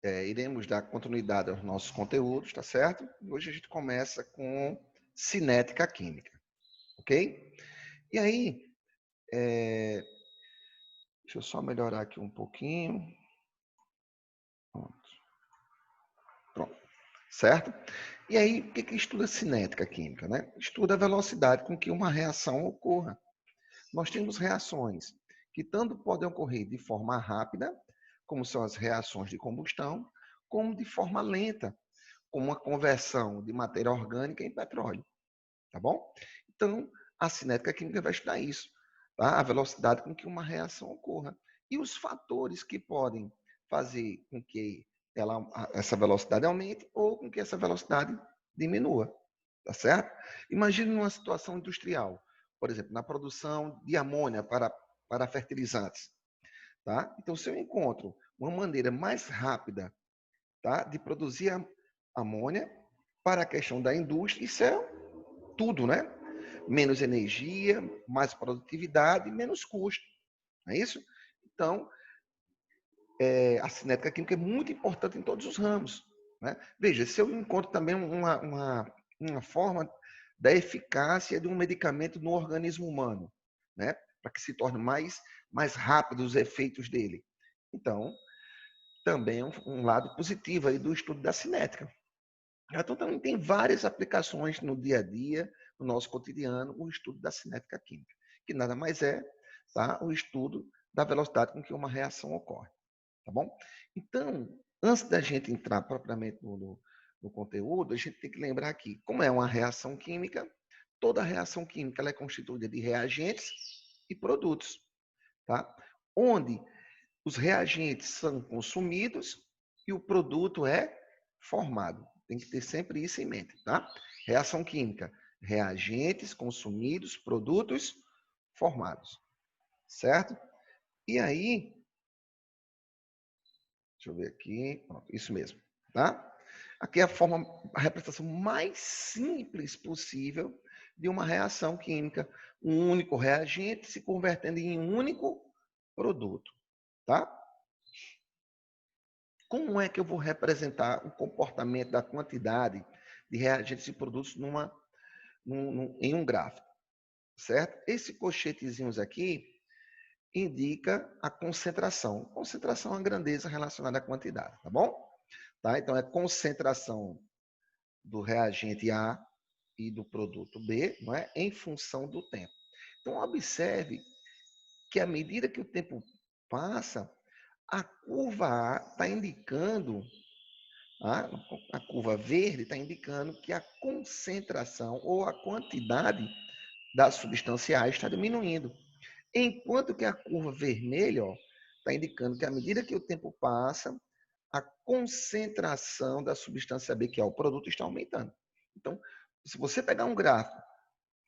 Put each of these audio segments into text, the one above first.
iremos dar continuidade aos nossos conteúdos, tá certo? Hoje a gente começa com cinética química, ok? E aí, deixa eu só melhorar aqui um pouquinho. Pronto, certo? E aí, o que estuda cinética química, né? Estuda a velocidade com que uma reação ocorra. Nós temos reações que tanto podem ocorrer de forma rápida, como são as reações de combustão, como de forma lenta, como a conversão de matéria orgânica em petróleo, tá bom? Então, a cinética química vai estudar isso, tá? A velocidade com que uma reação ocorra e os fatores que podem fazer com que essa velocidade aumente ou com que essa velocidade diminua, tá certo? Imagine uma situação industrial, por exemplo, na produção de amônia para fertilizantes, tá? Então, se eu encontro uma maneira mais rápida, tá, de produzir amônia para a questão da indústria, isso é tudo, né? Menos energia, mais produtividade, menos custo, não é isso? Então, a cinética química é muito importante em todos os ramos, né? Veja, se eu encontro também uma forma da eficácia de um medicamento no organismo humano, né? Para que se torne mais rápido os efeitos dele. Então, também é um lado positivo aí do estudo da cinética. Então, também tem várias aplicações no dia a dia, no nosso cotidiano, o estudo da cinética química, que nada mais é, tá, o estudo da velocidade com que uma reação ocorre, tá bom? Então, antes da gente entrar propriamente no conteúdo, a gente tem que lembrar aqui, como é uma reação química, toda reação química ela é constituída de reagentes e produtos, tá? Onde os reagentes são consumidos e o produto é formado. Tem que ter sempre isso em mente, tá? Reação química, reagentes consumidos, produtos formados, certo? E aí, deixa eu ver aqui, pronto, isso mesmo, tá? Aqui é a representação mais simples possível de uma reação química, um único reagente se convertendo em um único produto, tá? Como é que eu vou representar o comportamento da quantidade de reagentes e produtos em um gráfico, certo? Esse colchetezinhos aqui indica a concentração. Concentração é a grandeza relacionada à quantidade, tá bom? Tá? Então, é concentração do reagente A e do produto B, não é? Em função do tempo. Então, observe que à medida que o tempo passa, a curva A está indicando a curva verde está indicando que a concentração ou a quantidade das substâncias A está diminuindo. Enquanto que a curva vermelha está indicando que à medida que o tempo passa, a concentração da substância B, que é o produto, está aumentando. Então, se você pegar um gráfico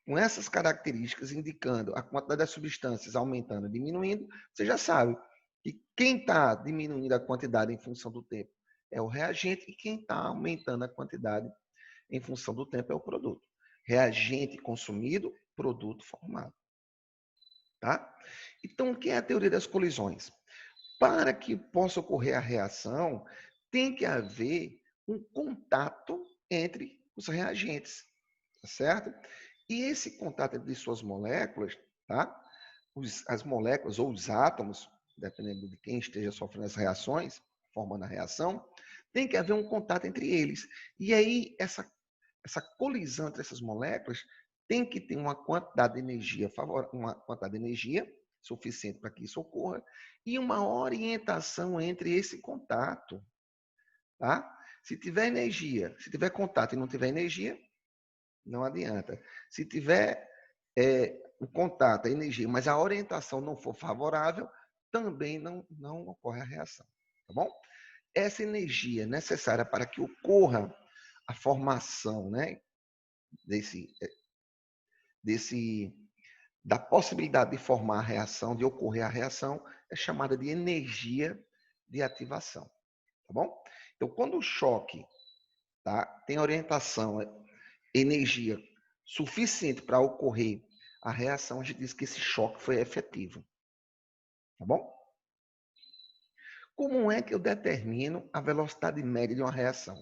com essas características indicando a quantidade das substâncias aumentando e diminuindo, você já sabe que quem está diminuindo a quantidade em função do tempo é o reagente e quem está aumentando a quantidade em função do tempo é o produto. Reagente consumido, produto formado. Tá? Então, o que é a teoria das colisões? Para que possa ocorrer a reação, tem que haver um contato entre os reagentes, tá certo? E esse contato entre suas moléculas, tá? As moléculas ou os átomos, dependendo de quem esteja sofrendo as reações, formando a reação, tem que haver um contato entre eles. E aí, essa colisão entre essas moléculas tem que ter uma quantidade de energia, uma quantidade de energia suficiente para que isso ocorra e uma orientação entre esse contato, tá? Se tiver energia, se tiver contato e não tiver energia, não adianta. Se tiver o contato, a energia, mas a orientação não for favorável, também não ocorre a reação, tá bom? Essa energia necessária para que ocorra a formação, né, desse da possibilidade de formar a reação, de ocorrer a reação, é chamada de energia de ativação, tá bom? Então, quando o choque, tá, tem orientação, energia suficiente para ocorrer a reação, a gente diz que esse choque foi efetivo, tá bom? Como é que eu determino a velocidade média de uma reação?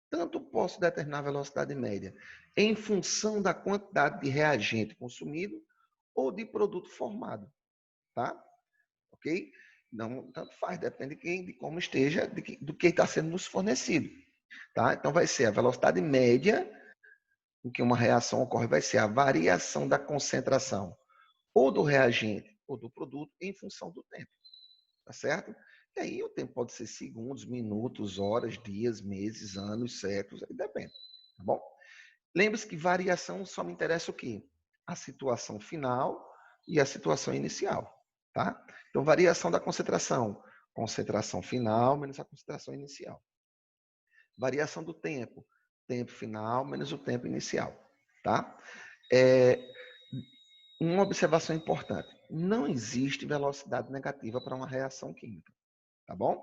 Tanto posso determinar a velocidade média em função da quantidade de reagente consumido ou de produto formado, tá? Ok? Não, tanto faz, depende de como esteja, do que está sendo nos fornecido, tá? Então vai ser a velocidade média em que uma reação ocorre, vai ser a variação da concentração ou do reagente ou do produto em função do tempo, tá certo? E aí o tempo pode ser segundos, minutos, horas, dias, meses, anos, séculos, aí depende, tá bom? Lembre-se que variação só me interessa o quê? A situação final e a situação inicial, tá? Então, variação da concentração. Concentração final menos a concentração inicial. Variação do tempo. Tempo final menos o tempo inicial, tá? Uma observação importante. Não existe velocidade negativa para uma reação química, tá bom?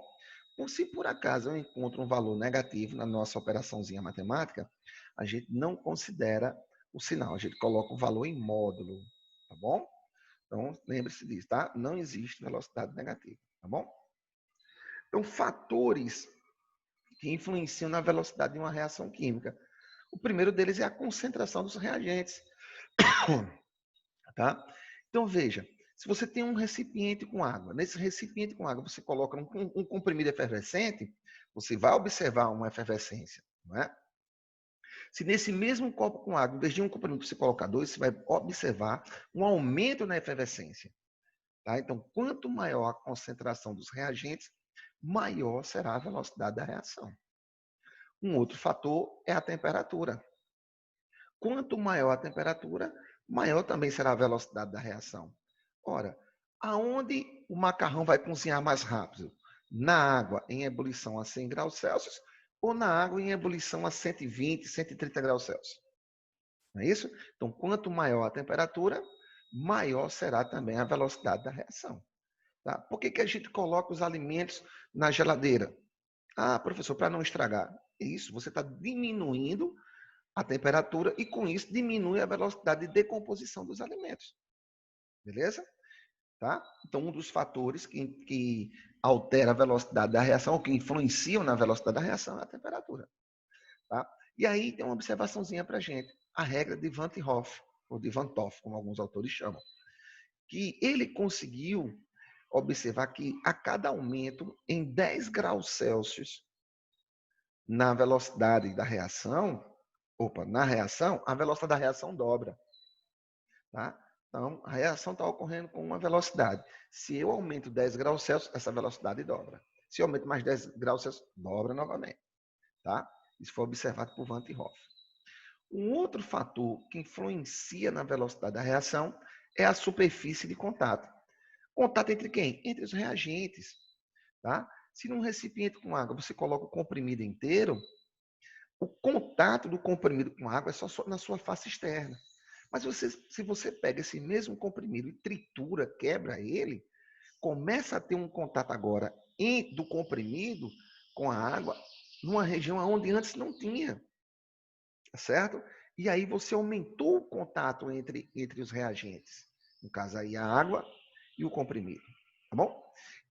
Se por acaso eu encontro um valor negativo na nossa operaçãozinha matemática, a gente não considera o sinal, a gente coloca o valor em módulo, tá bom? Então, lembre-se disso, tá? Não existe velocidade negativa, tá bom? Então, fatores que influenciam na velocidade de uma reação química. O primeiro deles é a concentração dos reagentes, tá? Então, veja, se você tem um recipiente com água, nesse recipiente com água você coloca um comprimido efervescente, você vai observar uma efervescência, não é? Se nesse mesmo copo com água, em vez de um comprimido você colocar dois, você vai observar um aumento na efervescência, tá? Então, quanto maior a concentração dos reagentes, maior será a velocidade da reação. Um outro fator é a temperatura. Quanto maior a temperatura, maior também será a velocidade da reação. Ora, aonde o macarrão vai cozinhar mais rápido? Na água em ebulição a 100 graus Celsius ou na água em ebulição a 120, 130 graus Celsius? Não é isso? Então, quanto maior a temperatura, maior será também a velocidade da reação. Tá? Por que a gente coloca os alimentos na geladeira? Ah, professor, para não estragar. Isso, você está diminuindo a temperatura e, com isso, diminui a velocidade de decomposição dos alimentos. Beleza? Tá? Então, um dos fatores que altera a velocidade da reação, ou que influenciam na velocidade da reação, é a temperatura. Tá? E aí tem uma observaçãozinha para a gente. A regra de Van 't Hoff, ou de Van 't Hoff, como alguns autores chamam. Que ele conseguiu observar que a cada aumento em 10 graus Celsius na velocidade da reação, na reação, a velocidade da reação dobra. Tá? Então, a reação está ocorrendo com uma velocidade. Se eu aumento 10 graus Celsius, essa velocidade dobra. Se eu aumento mais 10 graus Celsius, dobra novamente. Tá? Isso foi observado por Van 't Hoff. Um outro fator que influencia na velocidade da reação é a superfície de contato. Contato entre quem? Entre os reagentes. Tá? Se num recipiente com água você coloca o comprimido inteiro, o contato do comprimido com água é só na sua face externa. Mas se você pega esse mesmo comprimido e tritura, quebra ele, começa a ter um contato agora do comprimido com a água numa região onde antes não tinha. Tá certo? E aí você aumentou o contato entre os reagentes. No caso aí, a água e o comprimido. Tá bom?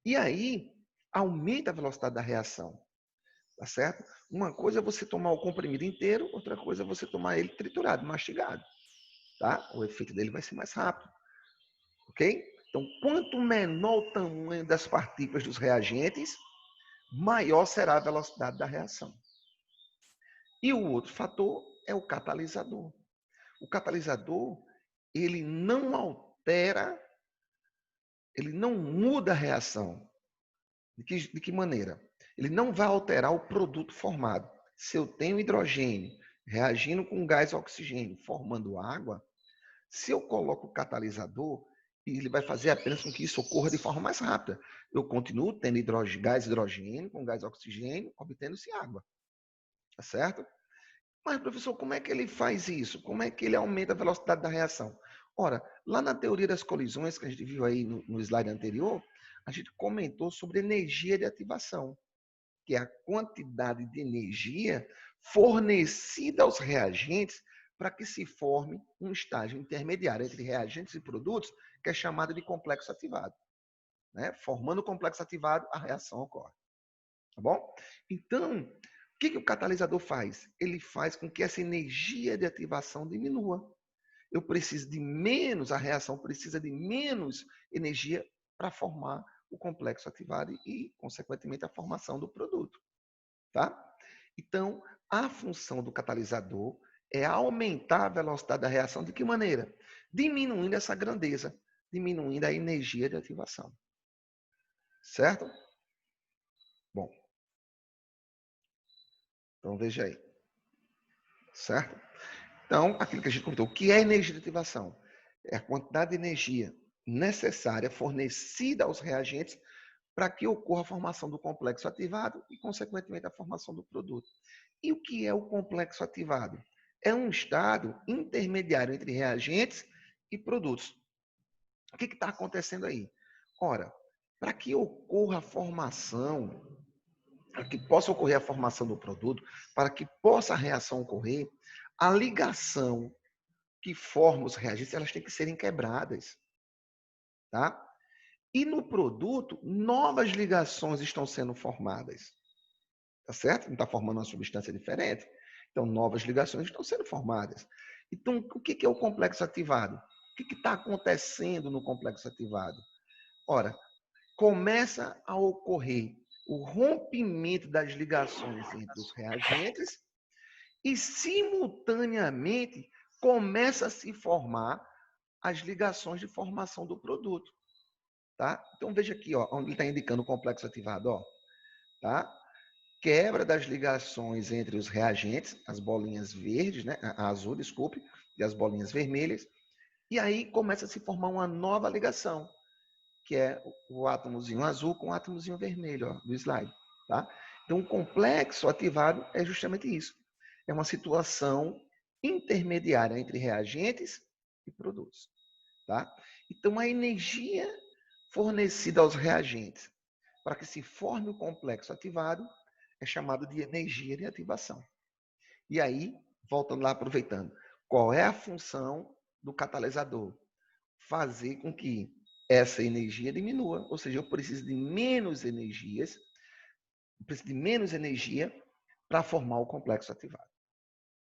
E aí, aumenta a velocidade da reação. Tá certo? Uma coisa é você tomar o comprimido inteiro, outra coisa é você tomar ele triturado, mastigado. Tá? O efeito dele vai ser mais rápido. Ok? Então, quanto menor o tamanho das partículas dos reagentes, maior será a velocidade da reação. E o outro fator é o catalisador. O catalisador, ele não altera, ele não muda a reação. De que maneira? Ele não vai alterar o produto formado. Se eu tenho hidrogênio reagindo com gás oxigênio, formando água, se eu coloco o catalisador, ele vai fazer apenas com que isso ocorra de forma mais rápida. Eu continuo tendo gás hidrogênio com gás oxigênio, obtendo-se água. Tá certo? Mas, professor, como é que ele faz isso? Como é que ele aumenta a velocidade da reação? Ora, lá na teoria das colisões, que a gente viu aí no slide anterior, a gente comentou sobre energia de ativação, que é a quantidade de energia fornecida aos reagentes para que se forme um estágio intermediário entre reagentes e produtos, que é chamado de complexo ativado. né? Formando o complexo ativado, a reação ocorre. Tá bom? Então, o que o catalisador faz? Ele faz com que essa energia de ativação diminua. Eu preciso de menos, a reação precisa de menos energia para formar o complexo ativado e, consequentemente, a formação do produto. Tá? Então, a função do catalisador é aumentar a velocidade da reação. De que maneira? Diminuindo essa grandeza, diminuindo a energia de ativação. Certo? Bom, então veja aí. Certo? Então, aquilo que a gente comentou, o que é energia de ativação? É a quantidade de energia necessária fornecida aos reagentes para que ocorra a formação do complexo ativado e, consequentemente, a formação do produto. E o que é o complexo ativado? É um estado intermediário entre reagentes e produtos. O que está acontecendo aí? Ora, para que ocorra a formação, para que possa ocorrer a formação do produto, para que possa a reação ocorrer, a ligação que forma os reagentes, elas têm que serem quebradas, tá? E no produto, novas ligações estão sendo formadas, tá certo? Não está formando uma substância diferente. Então, novas ligações estão sendo formadas. Então, o que é o complexo ativado? O que está acontecendo no complexo ativado? Ora, começa a ocorrer o rompimento das ligações entre os reagentes e, simultaneamente, começa a se formar as ligações de formação do produto. Tá? Então, veja aqui, ó, onde ele está indicando o complexo ativado. Ó, tá? Quebra das ligações entre os reagentes, as bolinhas verdes, né? A azul, desculpe, e as bolinhas vermelhas. E aí começa a se formar uma nova ligação, que é o átomozinho azul com o átomozinho vermelho, ó, do slide. Tá? Então, o complexo ativado é justamente isso. É uma situação intermediária entre reagentes e produtos. Tá? Então, a energia fornecida aos reagentes para que se forme o complexo ativado é chamado de energia de ativação. E aí, voltando lá, aproveitando, qual é a função do catalisador? Fazer com que essa energia diminua, ou seja, eu preciso de menos energias, eu preciso de menos energia para formar o complexo ativado.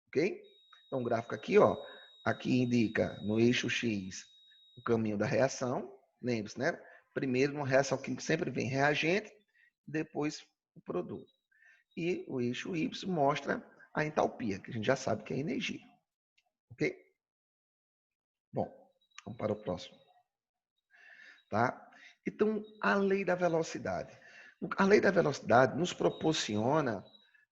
Ok? Então, o gráfico aqui, ó, aqui indica no eixo X o caminho da reação. Lembre-se, né? Primeiro, uma reação que sempre vem reagente, depois o produto. E o eixo Y mostra a entalpia, que a gente já sabe que é energia. Ok? Bom, vamos para o próximo. Tá? Então, a lei da velocidade. A lei da velocidade nos proporciona,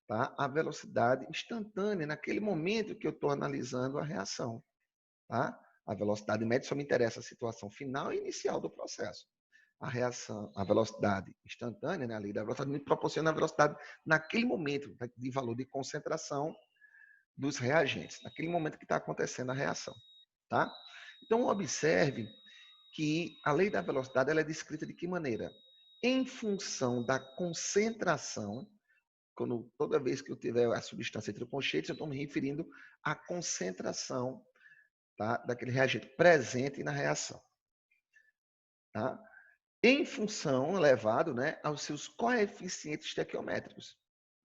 tá, a velocidade instantânea naquele momento que eu estou analisando a reação. Tá? A velocidade média só me interessa a situação final e inicial do processo. A reação, a velocidade instantânea, né, a lei da velocidade, me proporciona a velocidade naquele momento de valor de concentração dos reagentes, naquele momento que está acontecendo a reação. Tá? Então, observe que a lei da velocidade ela é descrita de que maneira? Em função da concentração, toda vez que eu tiver a substância entre colchetes, eu estou me referindo à concentração, tá, daquele reagente presente na reação. Tá? Em função elevado, né, aos seus coeficientes estequiométricos.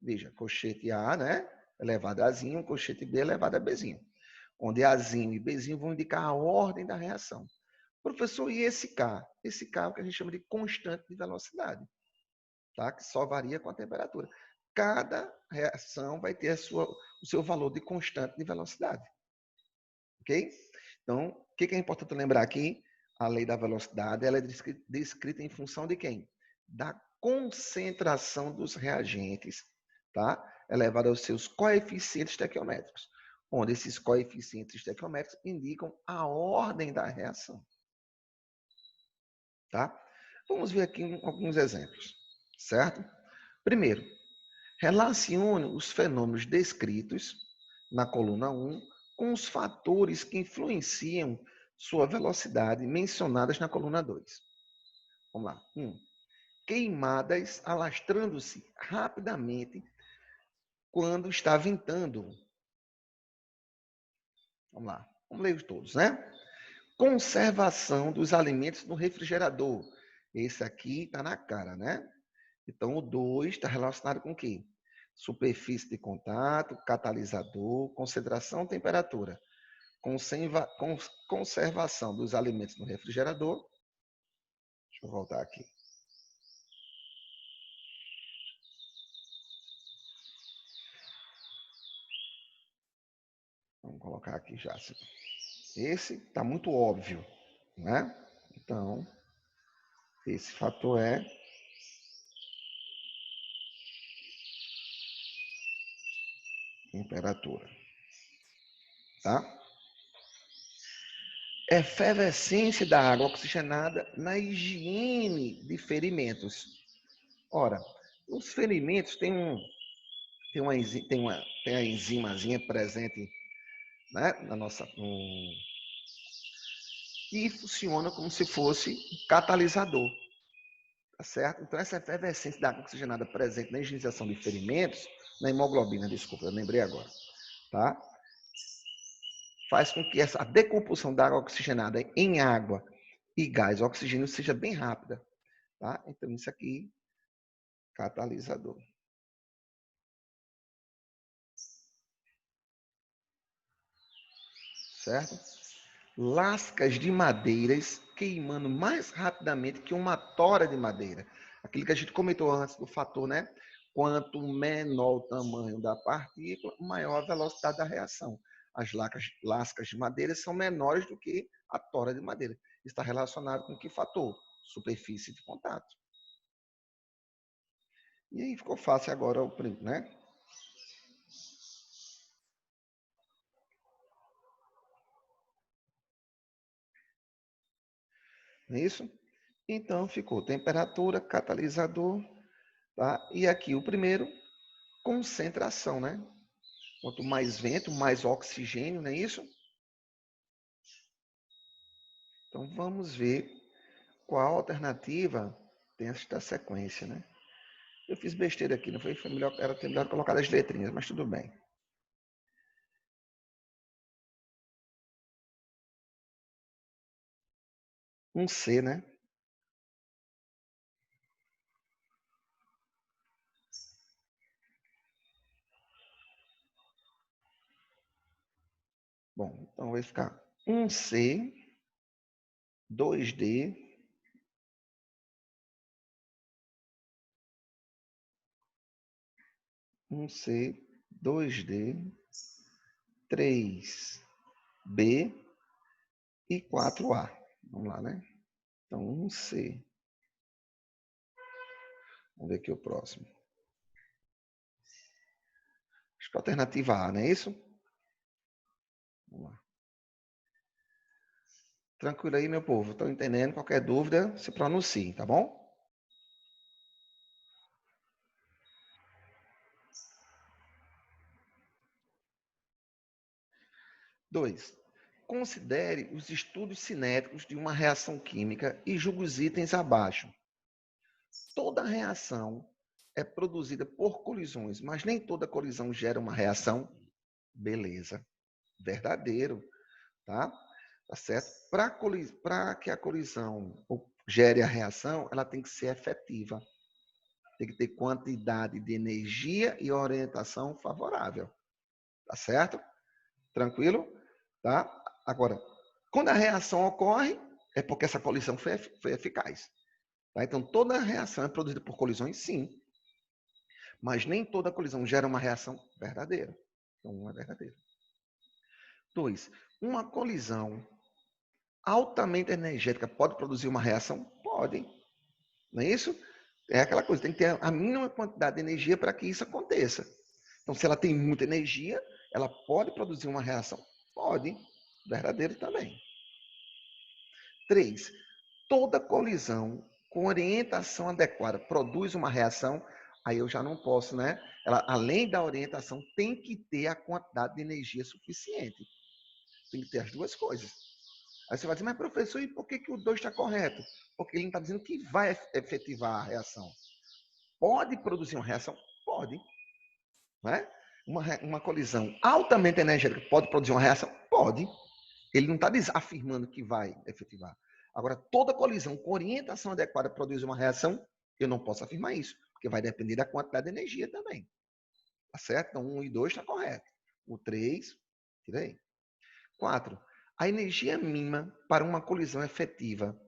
Veja, colchete A, né, elevado a Azinho, colchete B elevado a Bzinho. Onde Azinho e Bzinho vão indicar a ordem da reação. Professor, e esse K? Esse K é o que a gente chama de constante de velocidade, tá? Que só varia com a temperatura. Cada reação vai ter o seu valor de constante de velocidade. Ok? Então, o que é importante lembrar aqui? A lei da velocidade ela é descrita em função de quem? Da concentração dos reagentes, tá? Elevada aos seus coeficientes estequiométricos, onde esses coeficientes estequiométricos indicam a ordem da reação. Tá? Vamos ver aqui alguns exemplos, certo? Primeiro, relacione os fenômenos descritos na coluna 1 com os fatores que influenciam sua velocidade mencionadas na coluna 2. Vamos lá. 1. Queimadas alastrando-se rapidamente quando está ventando. Vamos lá. Vamos ler todos, né? Conservação dos alimentos no refrigerador. Esse aqui está na cara, né? Então, o 2 está relacionado com o quê? Superfície de contato, catalisador, concentração, temperatura. Conservação dos alimentos no refrigerador. Deixa eu voltar aqui. Vamos colocar aqui já. Esse está muito óbvio, né? Então, esse fator é temperatura, tá? Efervescência da água oxigenada na higiene de ferimentos. Ora, os ferimentos tem a enzimazinha presente, né, na nossa e funciona como se fosse um catalisador, tá certo? Então essa efervescência da água oxigenada presente na higienização de ferimentos, na hemoglobina, desculpa, eu lembrei agora, tá? Faz com que a decomposição da água oxigenada em água e gás oxigênio seja bem rápida, tá? Então isso aqui, catalisador. Certo? Lascas de madeiras queimando mais rapidamente que uma tora de madeira. Aquilo que a gente comentou antes do fator, né? Quanto menor o tamanho da partícula, maior a velocidade da reação. As lascas de madeira são menores do que a tora de madeira. Está relacionado com que fator? Superfície de contato. E aí ficou fácil agora, né? Não é isso? Então ficou temperatura, catalisador, tá? E aqui o primeiro, concentração, né? Quanto mais vento, mais oxigênio, não é isso? Então vamos ver qual alternativa tem esta sequência, né? Eu fiz besteira aqui, não foi? Foi melhor, era ter melhor colocar as letrinhas, mas tudo bem. Um C, né? Bom, então vai ficar um C, 2D, um C, 2D, 3B e 4A. Vamos lá, né? Então, um C. Vamos ver aqui o próximo. Acho que a alternativa A, não é isso? Vamos lá. Tranquilo aí, meu povo. Estão entendendo? Qualquer dúvida, se pronuncie, tá bom? 2. Considere os estudos cinéticos de uma reação química e julgue os itens abaixo. Toda reação é produzida por colisões, mas nem toda colisão gera uma reação. Beleza. Verdadeiro, tá? Tá certo? Para que a colisão gere a reação, ela tem que ser efetiva. Tem que ter quantidade de energia e orientação favorável. Tá certo? Tranquilo? Tá? Agora, quando a reação ocorre, é porque essa colisão foi eficaz. Tá? Então, toda reação é produzida por colisões, sim. Mas nem toda colisão gera uma reação verdadeira. Então, um é verdadeiro. 2. Uma colisão altamente energética pode produzir uma reação? Pode. Não é isso? É aquela coisa, tem que ter a mínima quantidade de energia para que isso aconteça. Então, se ela tem muita energia, ela pode produzir uma reação? Pode. Verdadeiro também. 3. Toda colisão com orientação adequada produz uma reação? Aí eu já não posso, né? Ela, além da orientação, tem que ter a quantidade de energia suficiente. Tem que ter as duas coisas. Aí você vai dizer, mas professor, e por que, que o 2 está correto? Porque ele não está dizendo que vai efetivar a reação. Pode produzir uma reação? Pode. Né? Uma colisão altamente energética pode produzir uma reação? Pode. Ele não está afirmando que vai efetivar. Agora, toda colisão com orientação adequada produz uma reação? Eu não posso afirmar isso, porque vai depender da quantidade de energia também. Tá certo? Então, 1 e 2 está correto. O 3, tirei. 4. A energia mínima para uma colisão efetiva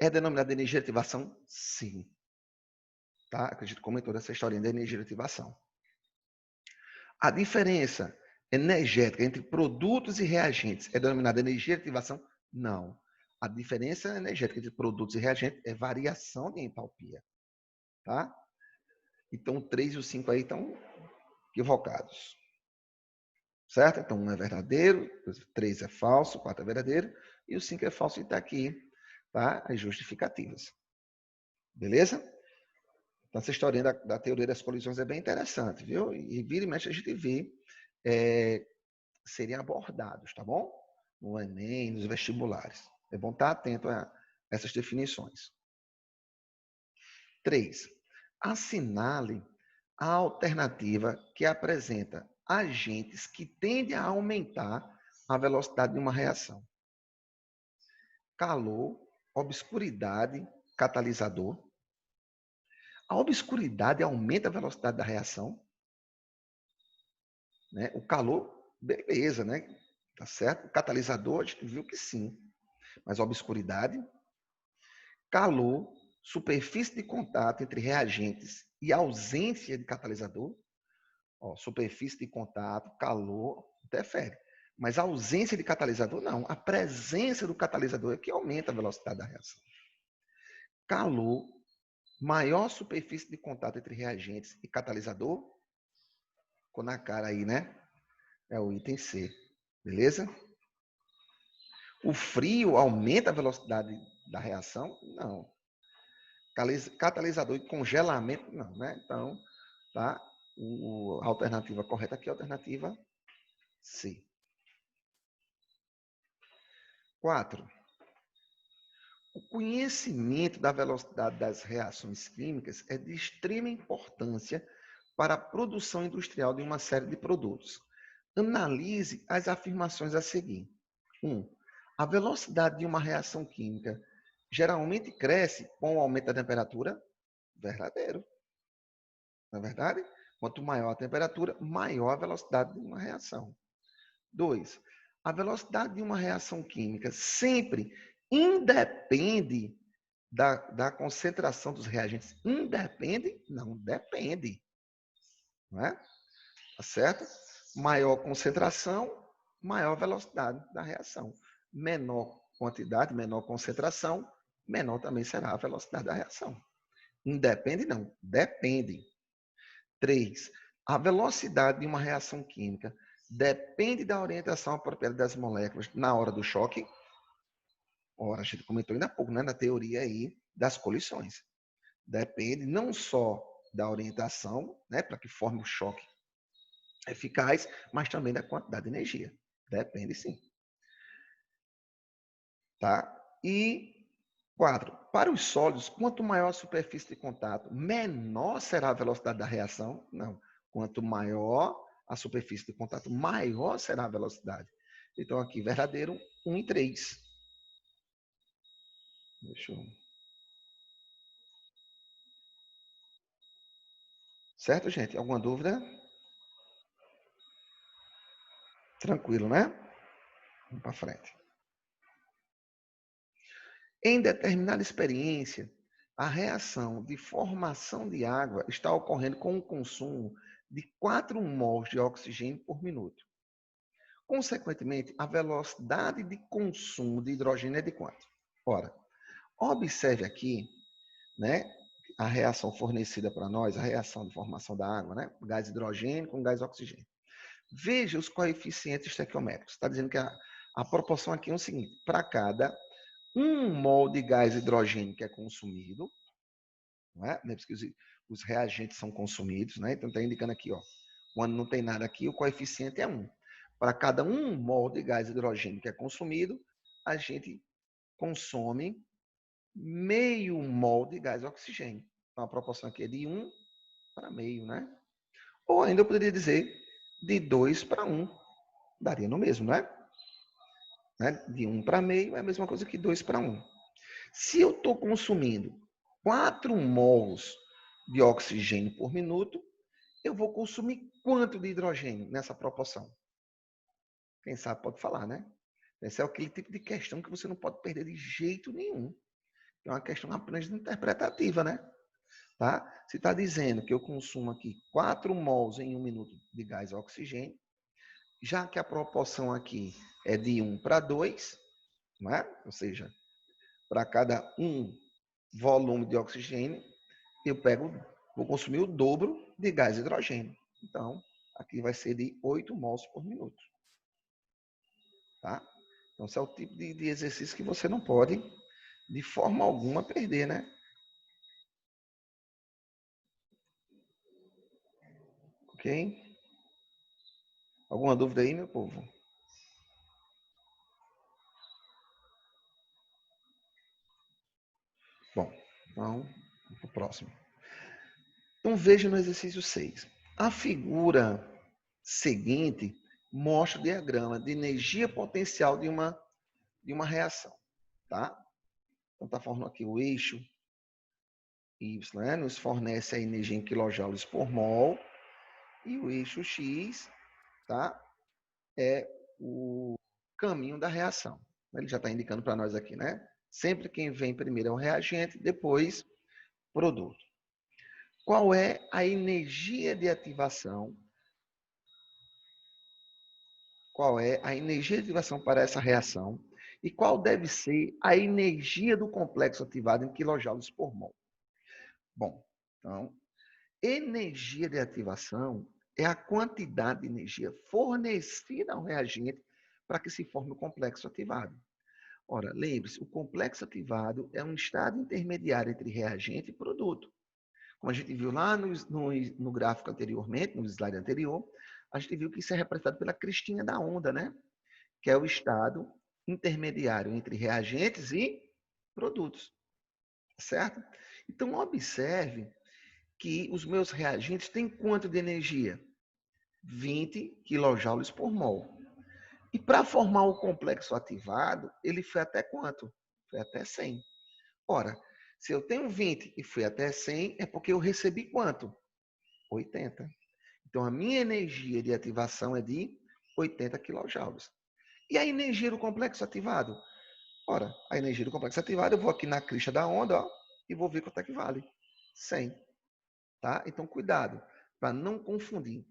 é denominada energia de ativação? Sim. Tá? Acredito que comentou essa historinha da energia de ativação. A diferença energética entre produtos e reagentes é denominada energia de ativação? Não. A diferença energética entre produtos e reagentes é variação de entalpia. Tá? Então, o 3 e o 5 aí estão equivocados. Certo? Então, 1 é verdadeiro, 3 é falso, 4 é verdadeiro, e o 5 é falso e está aqui, tá? As justificativas. Beleza? Então, essa historinha da teoria das colisões é bem interessante, viu? E vira e mexe a gente vê serem abordados, tá bom? No Enem, nos vestibulares. É bom estar atento a essas definições. 3. Assinale a alternativa que apresenta agentes que tendem a aumentar a velocidade de uma reação. Calor, obscuridade, catalisador. A obscuridade aumenta a velocidade da reação. Né? O calor, beleza, né? Tá certo? O catalisador, a gente viu que sim. Mas a obscuridade, calor, superfície de contato entre reagentes e ausência de catalisador. Ó, superfície de contato, calor, interfere. Mas a ausência de catalisador, não. A presença do catalisador é que aumenta a velocidade da reação. Calor, maior superfície de contato entre reagentes e catalisador, ficou na cara aí, né? É o item C. Beleza? O frio aumenta a velocidade da reação? Não. Catalisador e congelamento? Não, né? Então, tá? A alternativa correta aqui é a alternativa C. 4. O conhecimento da velocidade das reações químicas é de extrema importância para a produção industrial de uma série de produtos. Analise as afirmações a seguir. 1. A velocidade de uma reação química geralmente cresce com o aumento da temperatura? Verdadeiro. Não é verdade? Quanto maior a temperatura, maior a velocidade de uma reação. 2. A velocidade de uma reação química sempre independe da concentração dos reagentes. Independe? Não, depende. Não é? Tá certo? Maior concentração, maior velocidade da reação. Menor quantidade, menor concentração, menor também será a velocidade da reação. Independe? Não, depende. 3. A velocidade de uma reação química depende da orientação apropriada das moléculas na hora do choque. Ora, a gente comentou ainda há pouco, né, na teoria aí das colisões. Depende não só da orientação, né, para que forme o choque eficaz, mas também da quantidade de energia. Depende sim. Tá? E 4. Para os sólidos, quanto maior a superfície de contato, menor será a velocidade da reação? Não. Quanto maior a superfície de contato, maior será a velocidade. Então, aqui, verdadeiro, 1 e 3. Deixa eu... Certo, gente? Alguma dúvida? Tranquilo, né? Vamos para frente. Em determinada experiência, a reação de formação de água está ocorrendo com um consumo de 4 mols de oxigênio por minuto. Consequentemente, a velocidade de consumo de hidrogênio é de quanto? Ora, observe aqui, né, a reação fornecida para nós, a reação de formação da água, né, gás hidrogênio com gás oxigênio. Veja os coeficientes estequiométricos. Está dizendo que a proporção aqui é o seguinte: para cada 1 mol de gás hidrogênio que é consumido, não é? Porque os reagentes são consumidos, né? Então está indicando aqui, ó, quando não tem nada aqui, o coeficiente é 1. Para cada 1 mol de gás hidrogênio que é consumido, a gente consome meio mol de gás oxigênio. Então a proporção aqui é de 1 para meio, né? Ou ainda eu poderia dizer de 2 para 1. Daria no mesmo, né? De 1 para meio é a mesma coisa que 2 para 1. Se eu estou consumindo 4 mols de oxigênio por minuto, eu vou consumir quanto de hidrogênio nessa proporção? Quem sabe pode falar, né? Esse é aquele tipo de questão que você não pode perder de jeito nenhum. É uma questão apenas interpretativa, né? Tá? Se está dizendo que eu consumo aqui 4 mols em 1 minuto de gás oxigênio, já que a proporção aqui é de 1 para 2, não é? Ou seja, para cada 1 volume de oxigênio, vou consumir o dobro de gás hidrogênio. Então, aqui vai ser de 8 mols por minuto. Tá? Então, esse é o tipo de exercício que você não pode, de forma alguma, perder, né? Ok? Alguma dúvida aí, meu povo? Bom, então, vamos para o próximo. Então, veja no exercício 6. A figura seguinte mostra o diagrama de energia potencial de uma reação. Tá? Então, está formando aqui o eixo Y, né? Nos fornece a energia em quilojoules por mol. E o eixo X, tá? É o caminho da reação. Ele já está indicando para nós aqui, né? Sempre quem vem primeiro é o reagente, depois produto. Qual é a energia de ativação? Qual é a energia de ativação para essa reação? E qual deve ser a energia do complexo ativado em quilojoules por mol? Bom, então, energia de ativação é a quantidade de energia fornecida ao reagente para que se forme o complexo ativado. Ora, lembre-se, o complexo ativado é um estado intermediário entre reagente e produto. Como a gente viu lá no gráfico anteriormente, no slide anterior, a gente viu que isso é representado pela crestinha da onda, né? Que é o estado intermediário entre reagentes e produtos, certo? Então, observe que os meus reagentes têm quanto de energia? 20 kJ por mol. E para formar o complexo ativado, ele foi até quanto? Foi até 100. Ora, se eu tenho 20 e fui até 100, é porque eu recebi quanto? 80. Então, a minha energia de ativação é de 80 kJ. E a energia do complexo ativado? Ora, a energia do complexo ativado, eu vou aqui na crista da onda, ó, e vou ver quanto é que vale. 100. Tá? Então, cuidado para não confundir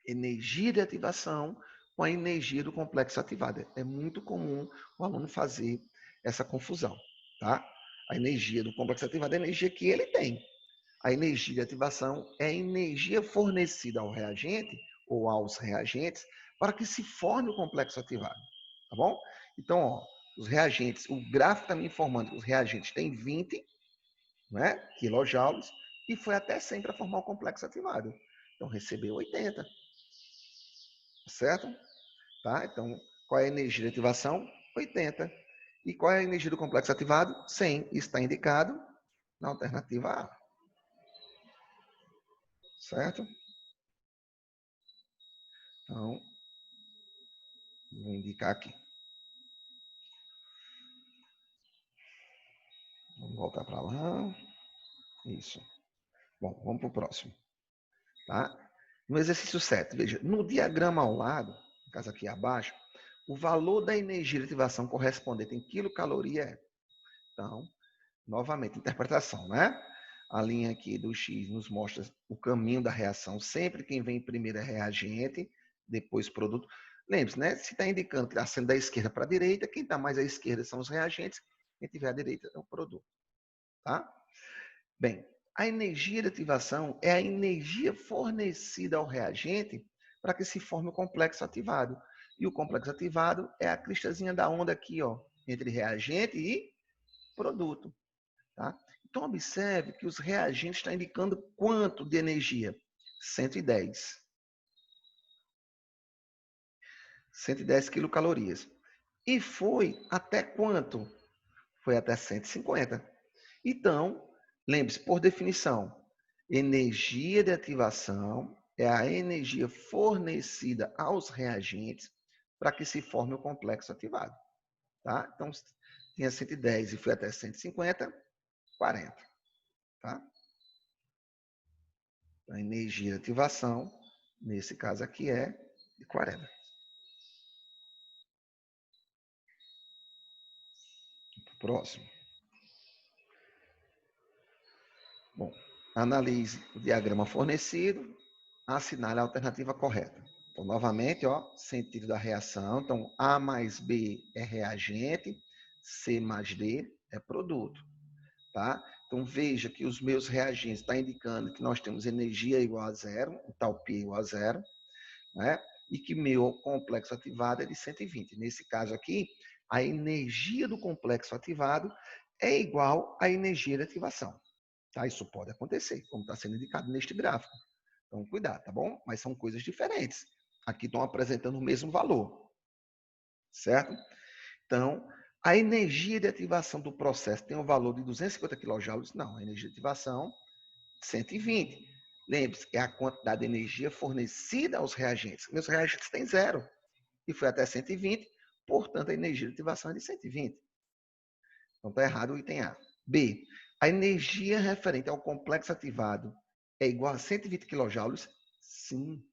energia de ativação com a energia do complexo ativado. É muito comum o aluno fazer essa confusão. Tá? A energia do complexo ativado é a energia que ele tem. A energia de ativação é a energia fornecida ao reagente ou aos reagentes para que se forme o complexo ativado. Tá bom? Então, ó, os reagentes, o gráfico está me informando que os reagentes têm 20, né, quilojoules, e foi até 100 para formar o complexo ativado. Então, recebeu 80. Certo? Tá? Então, qual é a energia de ativação? 80. E qual é a energia do complexo ativado? 100. Isso está indicado na alternativa A. Certo? Então, vou indicar aqui. Vamos voltar para lá. Isso. Bom, vamos para o próximo. Tá? No exercício 7, veja, no diagrama ao lado, no caso aqui abaixo, o valor da energia de ativação correspondente em quilocaloria é. Então, novamente, interpretação, né? A linha aqui do X nos mostra o caminho da reação. Sempre quem vem primeiro é reagente, depois produto. Lembre-se, né? Se está indicando que está sendo da esquerda para a direita, quem está mais à esquerda são os reagentes, quem tiver à direita é o produto. Tá? Bem, a energia de ativação é a energia fornecida ao reagente para que se forme o complexo ativado. E o complexo ativado é a cristazinha da onda aqui, ó, entre reagente e produto. Tá? Então, observe que os reagentes estão indicando quanto de energia? 110. 110 quilocalorias. E foi até quanto? Foi até 150. Então, lembre-se, por definição, energia de ativação é a energia fornecida aos reagentes para que se forme o complexo ativado. Tá? Então, tinha 110 e foi até 150, 40. Tá? A energia de ativação, nesse caso aqui, é de 40. Próximo. Bom, analise o diagrama fornecido, assinale a alternativa correta. Então, novamente, ó, sentido da reação. Então, A mais B é reagente, C mais D é produto. Tá? Então, veja que os meus reagentes estão indicando que nós temos energia igual a zero, entalpia igual a zero, né? E que meu complexo ativado é de 120. Nesse caso aqui, a energia do complexo ativado é igual à energia de ativação. Tá? Isso pode acontecer, como está sendo indicado neste gráfico. Então, cuidado, tá bom? Mas são coisas diferentes. Aqui estão apresentando o mesmo valor, certo? Então, a energia de ativação do processo tem um valor de 250 kJ? Não, a energia de ativação 120. Lembre-se que é a quantidade de energia fornecida aos reagentes. Meus reagentes têm zero e foi até 120, portanto, a energia de ativação é de 120. Então, está errado o item A. B. A energia referente ao complexo ativado é igual a 120 kJ? Sim.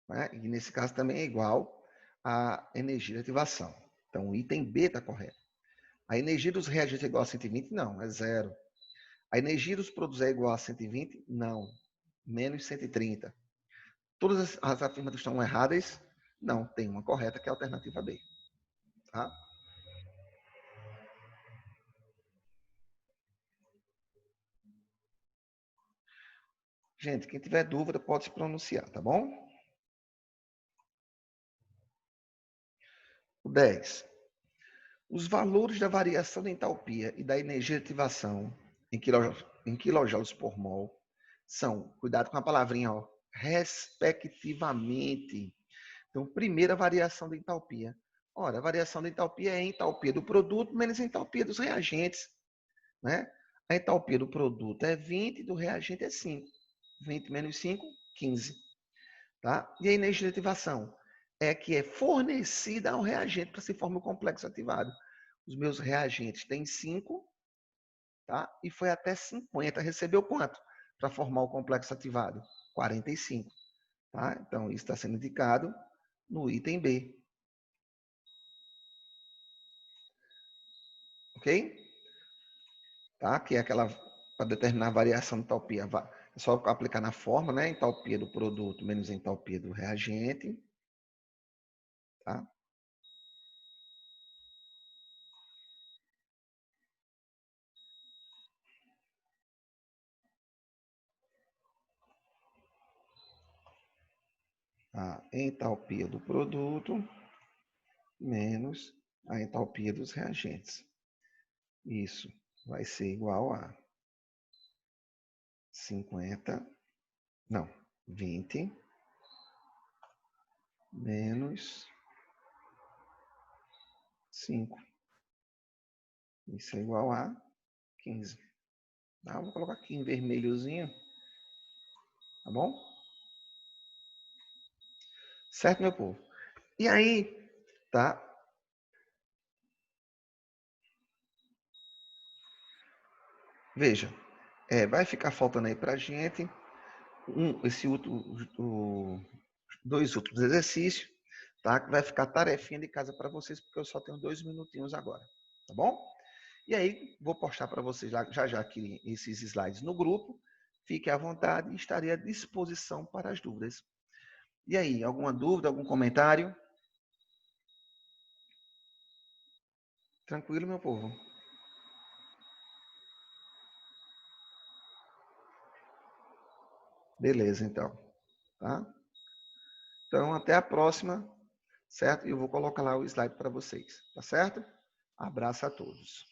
Né? E nesse caso também é igual à energia de ativação. Então, o item B está correto. A energia dos reagentes é igual a 120? Não, é zero. A energia dos produtos é igual a 120? Não, menos 130. Todas as afirmativas estão erradas? Não, tem uma correta, que é a alternativa B. Tá? Gente, quem tiver dúvida pode se pronunciar, tá bom? O 10. Os valores da variação da entalpia e da energia de ativação em quilojoules por mol são, cuidado com a palavrinha, ó, respectivamente. Então, primeira variação da entalpia. Ora, a variação da entalpia é a entalpia do produto menos a entalpia dos reagentes. Né? A entalpia do produto é 20 e do reagente é 5. 20 menos 5, 15. Tá? E a energia de ativação é que é fornecida ao reagente para se formar o complexo ativado. Os meus reagentes têm 5, tá? E foi até 50. Recebeu quanto para formar o complexo ativado? 45. Tá? Então, isso está sendo indicado no item B. Ok? Tá? Que é aquela, para determinar a variação de entalpia. É só aplicar na forma, né? Entalpia do produto menos entalpia do reagente. Tá? A entalpia do produto menos a entalpia dos reagentes. Isso vai ser igual a 50, não, 20 menos 5. Isso é igual a 15. Tá? Vou colocar aqui em vermelhozinho, tá bom? Certo, meu povo? E aí, tá? Veja, vai ficar faltando aí pra gente dois últimos exercícios, tá? Que vai ficar tarefinha de casa para vocês, porque eu só tenho 2 minutinhos agora, tá bom? E aí, vou postar para vocês já aqui esses slides no grupo. Fique à vontade e estarei à disposição para as dúvidas. E aí, alguma dúvida, algum comentário? Tranquilo, meu povo? Beleza, então. Tá? Então, até a próxima, certo? E eu vou colocar lá o slide para vocês, tá certo? Abraço a todos.